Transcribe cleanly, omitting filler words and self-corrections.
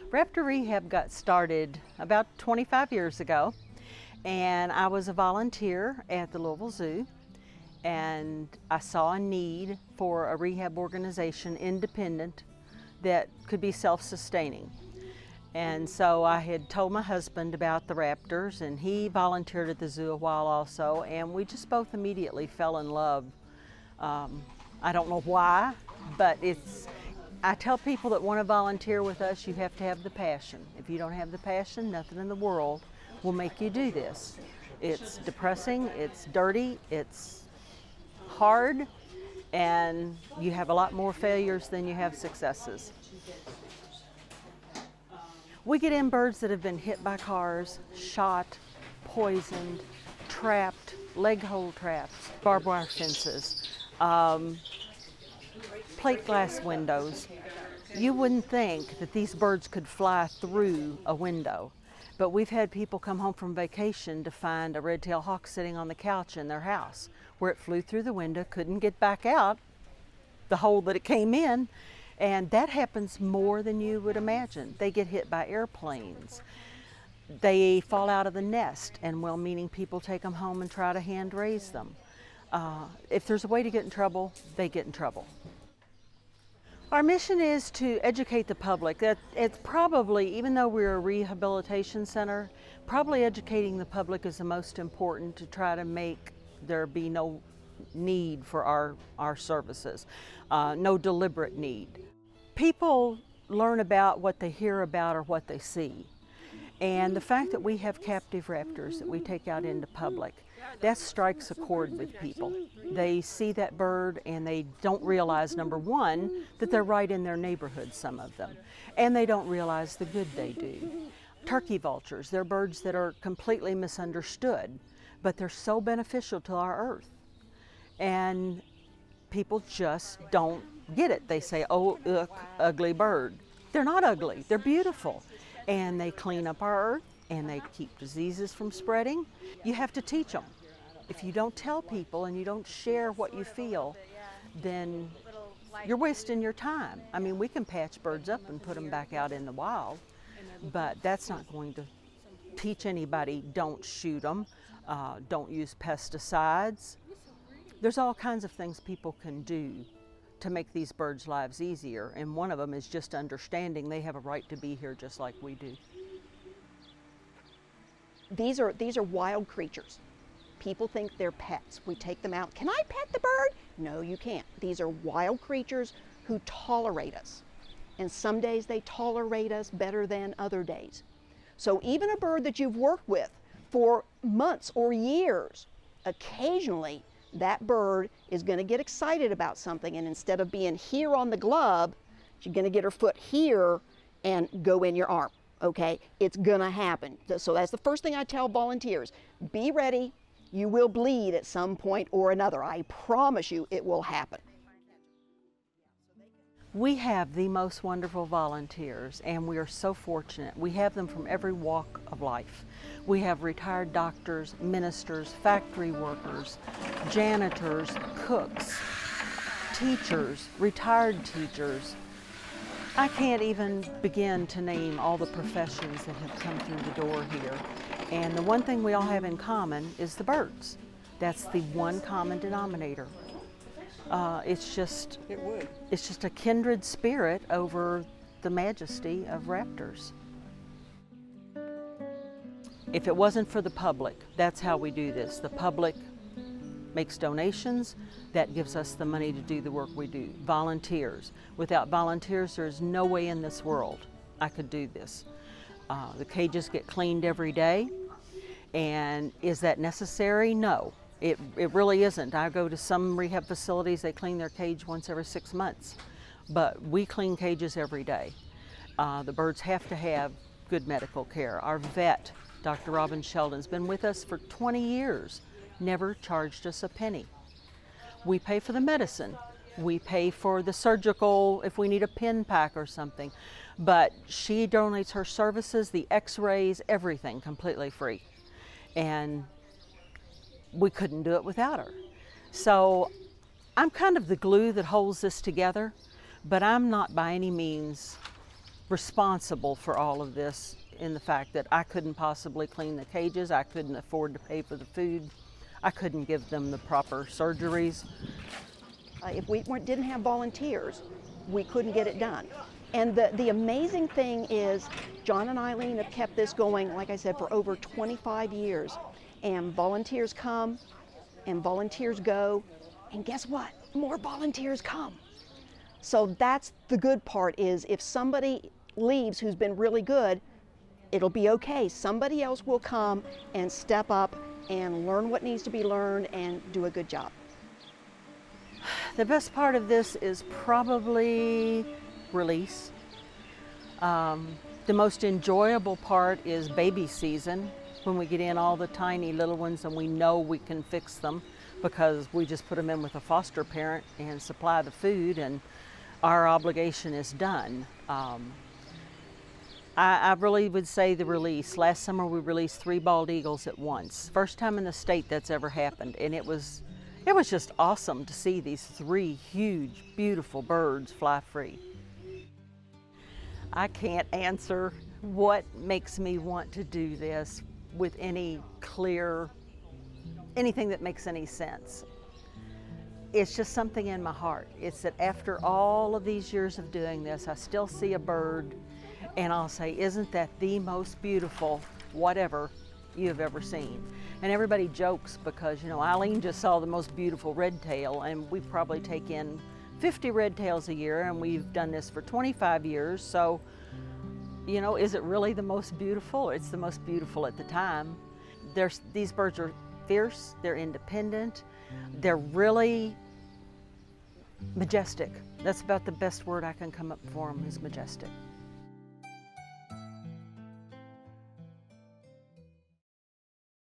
Raptor Rehab got started about 25 years ago, and I was a volunteer at the Louisville Zoo, and I saw a need for a rehab organization, independent, that could be self-sustaining. And so I had told my husband about the raptors, and he volunteered at the zoo a while also, and we just both immediately fell in love. I don't know why, but I tell people that want to volunteer with us, you have to have the passion. If you don't have the passion, nothing in the world will make you do this. It's depressing, it's dirty, it's hard, and you have a lot more failures than you have successes. We get in birds that have been hit by cars, shot, poisoned, trapped, leg hole traps, barbed wire fences, plate glass windows. You wouldn't think that these birds could fly through a window, but we've had people come home from vacation to find a red-tailed hawk sitting on the couch in their house where it flew through the window, couldn't get back out the hole that it came in, and that happens more than you would imagine. They get hit by airplanes. They fall out of the nest, and well-meaning people take them home and try to hand raise them. If there's a way to get in trouble, they get in trouble. Our mission is to educate the public. It's probably, even though we're a rehabilitation center, probably educating the public is the most important to try to make there be no need for our services, no deliberate need. People learn about what they hear about or what they see. And the fact that we have captive raptors that we take out into public, that strikes a chord with people. They see that bird and they don't realize, number one, that they're right in their neighborhood, some of them. And they don't realize the good they do. Turkey vultures, they're birds that are completely misunderstood, but they're so beneficial to our earth. And people just don't get it. They say, oh, ugly bird. They're not ugly, they're beautiful. And they clean up our earth and they keep diseases from spreading. You have to teach them. If you don't tell people and you don't share what you feel, then you're wasting your time. I mean, we can patch birds up and put them back out in the wild, but that's not going to teach anybody, don't shoot them, don't use pesticides. There's all kinds of things people can do to make these birds' lives easier, and one of them is just understanding they have a right to be here just like we do. These are wild creatures. People think they're pets. We take them out. Can I pet the bird? No, you can't. These are wild creatures who tolerate us. And some days they tolerate us better than other days. So even a bird that you've worked with for months or years, occasionally that bird is going to get excited about something, and instead of being here on the glove, she's going to get her foot here and go in your arm. Okay, it's going to happen. So that's the first thing I tell volunteers. Be ready. You will bleed at some point or another. I promise you it will happen. We have the most wonderful volunteers, and we are so fortunate. We have them from every walk of life. We have retired doctors, ministers, factory workers, janitors, cooks, teachers, retired teachers. I can't even begin to name all the professions that have come through the door here. And the one thing we all have in common is the birds. That's the one common denominator. It's just a kindred spirit over the majesty of raptors. If it wasn't for the public, that's how we do this. The public makes donations, that gives us the money to do the work we do. Volunteers. Without volunteers, there's no way in this world I could do this. The cages get cleaned every day, and is that necessary? No. It really isn't. I go to some rehab facilities, they clean their cage once every 6 months, but we clean cages every day. The birds have to have good medical care. Our vet, Dr. Robin Sheldon's been with us for 20 years, never charged us a penny. We pay for the medicine. We pay for the surgical if we need a pin pack or something, but she donates her services, the x-rays, everything completely free. And we couldn't do it without her. So I'm kind of the glue that holds this together, but I'm not by any means responsible for all of this in the fact that I couldn't possibly clean the cages, I couldn't afford to pay for the food, I couldn't give them the proper surgeries. If we didn't have volunteers, we couldn't get it done. And the amazing thing is, John and Eileen have kept this going, like I said, for over 25 years. And volunteers come, and volunteers go, and guess what? More volunteers come. So that's the good part, is if somebody leaves who's been really good, it'll be okay. Somebody else will come and step up and learn what needs to be learned and do a good job. The best part of this is probably release. The most enjoyable part is baby season, when we get in all the tiny little ones and we know we can fix them because we just put them in with a foster parent and supply the food, and our obligation is done. I really would say the release. Last summer we released 3 bald eagles at once. First time in the state that's ever happened, and it was just awesome to see these 3 huge, beautiful birds fly free. I can't answer what makes me want to do this with anything that makes any sense. It's just something in my heart. It's that after all of these years of doing this, I still see a bird and I'll say, isn't that the most beautiful whatever you have ever seen? And everybody jokes because, you know, Eileen just saw the most beautiful red tail, and we probably take in 50 red tails a year, and we've done this for 25 years. So, you know, is it really the most beautiful? It's the most beautiful at the time. These birds are fierce, they're independent, they're really majestic. That's about the best word I can come up for them, is majestic.